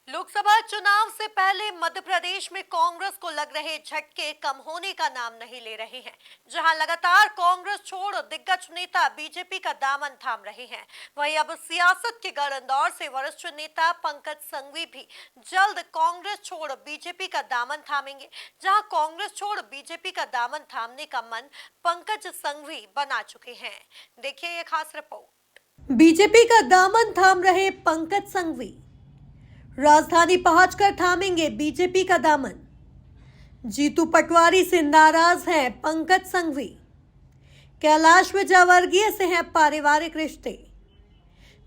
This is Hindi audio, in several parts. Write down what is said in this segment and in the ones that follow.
लोकसभा चुनाव से पहले मध्य प्रदेश में कांग्रेस को लग रहे झटके कम होने का नाम नहीं ले रहे हैं। जहां लगातार कांग्रेस छोड़ दिग्गज नेता बीजेपी का दामन थाम रहे हैं, वहीं अब सियासत के गढ़ इंदौर से वरिष्ठ नेता पंकज संघवी भी जल्द कांग्रेस छोड़ बीजेपी का दामन थामेंगे। जहां कांग्रेस छोड़ बीजेपी का दामन थामने का मन पंकज संघवी बना चुके हैं। देखिए ये खास रिपोर्ट। बीजेपी का दामन थाम रहे पंकज संघवी, राजधानी पहुंचकर थामेंगे बीजेपी का दामन। जीतू पटवारी से नाराज हैं पंकज संघवी। कैलाश विजयवर्गीय से हैं पारिवारिक रिश्ते।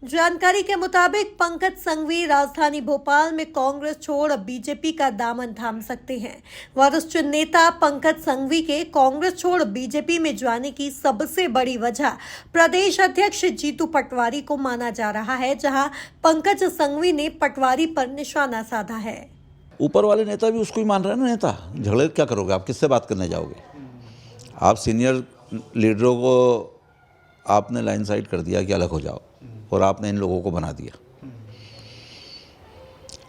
जानकारी के मुताबिक पंकज संघवी राजधानी भोपाल में कांग्रेस छोड़ बीजेपी का दामन थाम सकते हैं। वरिष्ठ नेता पंकज संघवी के कांग्रेस छोड़ बीजेपी में जाने की सबसे बड़ी वजह प्रदेश अध्यक्ष जीतू पटवारी को माना जा रहा है, जहां पंकज संघवी ने पटवारी पर निशाना साधा है। ऊपर वाले नेता भी उसको ही मान रहे हैं ना। नेता झगड़े क्या करोगे आप? किससे बात करने जाओगे? आप सीनियर लीडरों को आपने लाइन साइड कर दिया कि अलग हो जाओ, और आपने इन लोगों को बना दिया।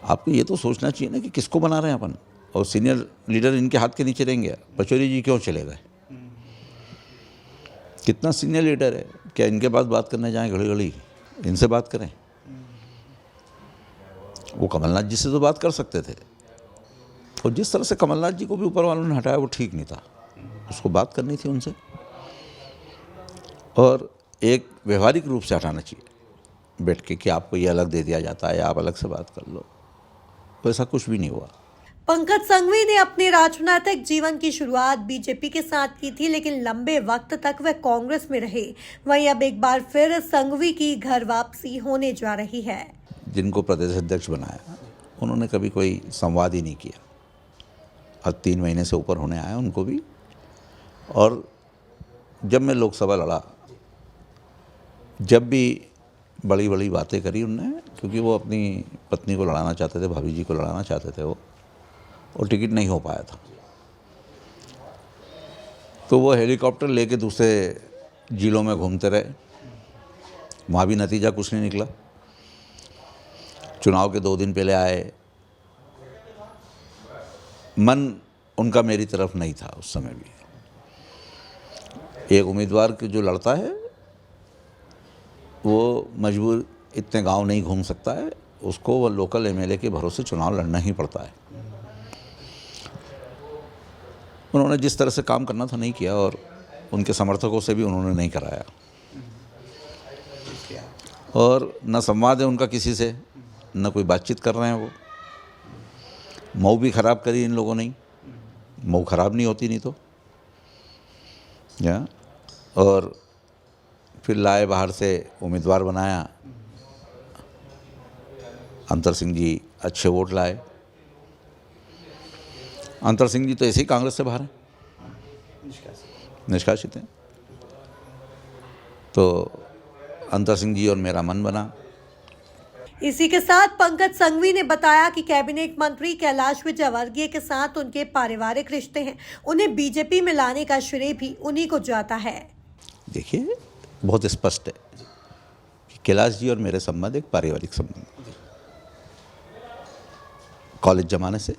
आपको ये तो सोचना चाहिए ना कि किसको बना रहे हैं अपन, और सीनियर लीडर इनके हाथ के नीचे रहेंगे। पचौरी जी क्यों चले गए? कितना सीनियर लीडर है, क्या इनके पास बात करने जाएं घड़ी घड़ी? इनसे बात करें। वो कमलनाथ जी से तो बात कर सकते थे, और जिस तरह से कमलनाथ जी को भी ऊपर वालों ने हटाया वो ठीक नहीं था। उसको बात करनी थी उनसे, और एक व्यवहारिक रूप से हटाना चाहिए बैठ के कि आपको ये अलग दे दिया जाता है या आप अलग से बात कर लो। वैसा कुछ भी नहीं हुआ। पंकज संघवी ने अपने राजनीतिक जीवन की शुरुआत बीजेपी के साथ की थी, लेकिन लंबे वक्त तक वह कांग्रेस में रहे। वहीं अब एक बार फिर संघवी की घर वापसी होने जा रही है। जिनको प्रदेश अध्यक्ष बनाया उन्होंने कभी कोई संवाद ही नहीं किया। अब 3 महीने से ऊपर होने आया उनको भी। और जब मैं लोकसभा लड़ा, जब भी बड़ी बड़ी बातें करी उनने, क्योंकि वो अपनी पत्नी को लड़ाना चाहते थे, भाभी जी को लड़ाना चाहते थे वो, और टिकट नहीं हो पाया था। तो वो हेलीकॉप्टर लेके दूसरे जिलों में घूमते रहे। वहाँ भी नतीजा कुछ नहीं निकला। चुनाव के 2 दिन पहले आए। मन उनका मेरी तरफ नहीं था उस समय भी। एक उम्मीदवार जो लड़ता है वो मजबूर इतने गांव नहीं घूम सकता है, उसको वो लोकल एमएलए के भरोसे चुनाव लड़ना ही पड़ता है। उन्होंने जिस तरह से काम करना था नहीं किया, और उनके समर्थकों से भी उन्होंने नहीं कराया, और न संवाद है उनका किसी से, न कोई बातचीत कर रहे हैं वो। मऊ भी ख़राब करी इन लोगों ने। मऊ ख़राब नहीं होती नहीं तो या। और फिर लाए बाहर से उम्मीदवार बनाया। अंतर सिंह जी अच्छे वोट लाए। अंतर सिंह जी तो ऐसे ही कांग्रेस से बाहर हैं, निष्कासित हैं। तो अंतर सिंह जी और मेरा मन बना। इसी के साथ पंकज संघवी ने बताया कि कैबिनेट मंत्री कैलाश विजयवर्गीय के साथ उनके पारिवारिक रिश्ते हैं। उन्हें बीजेपी में लाने का श्रेय भी उन्हीं को जाता है। देखिए, बहुत स्पष्ट है कि कैलाश जी और मेरे संबंध एक पारिवारिक संबंध, कॉलेज जमाने से।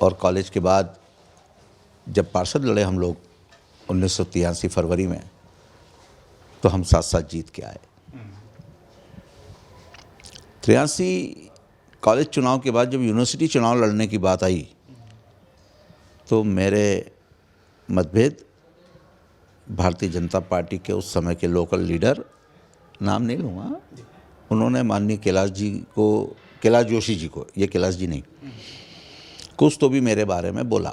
और कॉलेज के बाद जब पार्षद लड़े हम लोग 1983 फरवरी में, तो हम साथ साथ जीत के आए। 83 कॉलेज चुनाव के बाद जब यूनिवर्सिटी चुनाव लड़ने की बात आई, तो मेरे मतभेद भारतीय जनता पार्टी के उस समय के लोकल लीडर, नाम नहीं लूँगा, उन्होंने माननीय कैलाश जोशी जी को, ये कैलाश जी नहीं, कुछ तो भी मेरे बारे में बोला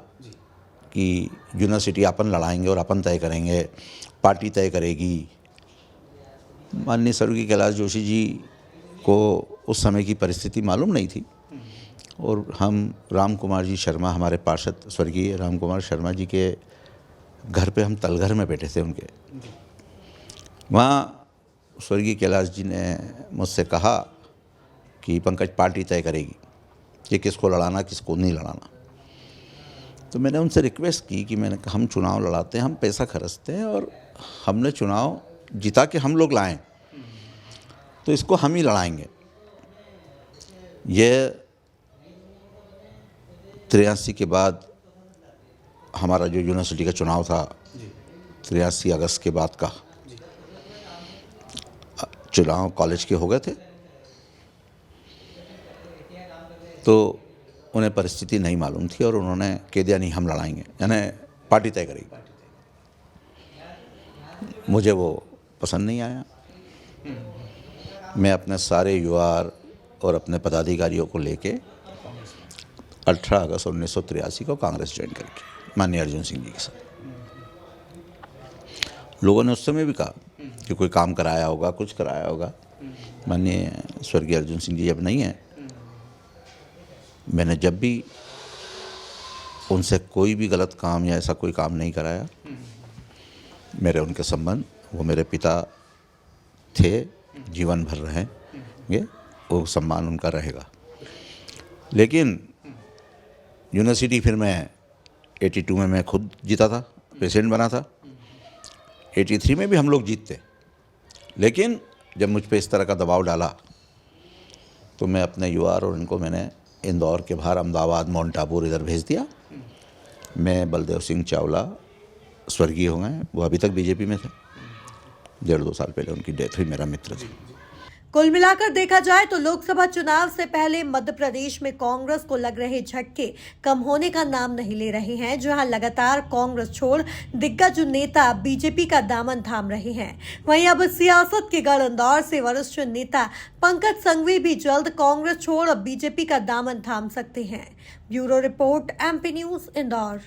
कि यूनिवर्सिटी अपन लड़ाएंगे और अपन तय करेंगे, पार्टी तय करेगी। माननीय स्वर्गीय कैलाश जोशी जी को उस समय की परिस्थिति मालूम नहीं थी, और हम राम कुमार जी शर्मा, हमारे पार्षद स्वर्गीय राम कुमार शर्मा जी के घर पे हम तलघर में बैठे थे उनके। वहाँ स्वर्गीय कैलाश जी ने मुझसे कहा कि पंकज पार्टी तय करेगी कि किसको लड़ाना किसको नहीं लड़ाना। तो मैंने उनसे रिक्वेस्ट की कि हम चुनाव लड़ाते हैं, हम पैसा खर्चते हैं, और हमने चुनाव जिता के हम लोग लाएं, तो इसको हम ही लड़ाएंगे। ये 83 के बाद हमारा जो यूनिवर्सिटी का चुनाव था 83 अगस्त के बाद का चुनाव कॉलेज के हो गए थे, तो उन्हें परिस्थिति नहीं मालूम थी और उन्होंने कह दिया नहीं हम लड़ाएंगे, यानी पार्टी तय करेगी। मुझे वो पसंद नहीं आया। मैं अपने सारे युवा और अपने पदाधिकारियों को लेके 18 अगस्त 1983 को कांग्रेस ज्वाइन करके माननीय अर्जुन सिंह जी के साथ, लोगों ने उस समय भी कहा कि कोई काम कराया होगा, कुछ कराया होगा। माननीय स्वर्गीय अर्जुन सिंह जी अब नहीं है, मैंने जब भी उनसे कोई भी गलत काम या ऐसा कोई काम नहीं कराया। मेरे उनके संबंध, वो मेरे पिता थे, जीवन भर रहेंगे, वो सम्मान उनका रहेगा। लेकिन यूनिवर्सिटी फिर मैं 82 में मैं खुद जीता था, प्रेसिडेंट बना था। 83 में भी हम लोग जीतते, लेकिन जब मुझ पे इस तरह का दबाव डाला तो मैं अपने युवा और उनको मैंने इंदौर के बाहर अहमदाबाद, माउंट आबू इधर भेज दिया। मैं बलदेव सिंह चावला स्वर्गीय हो गए, वो अभी तक बीजेपी में थे। 1.5-2 साल पहले उनकी डेथ हुई, मेरा मित्र थे। कुल मिलाकर देखा जाए तो लोकसभा चुनाव से पहले मध्य प्रदेश में कांग्रेस को लग रहे झटके कम होने का नाम नहीं ले रहे हैं, जहां लगातार कांग्रेस छोड़ दिग्गज नेता बीजेपी का दामन थाम रहे हैं। वहीं अब सियासत के गढ़ इंदौर से वरिष्ठ नेता पंकज संघवी भी जल्द कांग्रेस छोड़ बीजेपी का दामन थाम सकते हैं। Bureau report, MP news, Indore.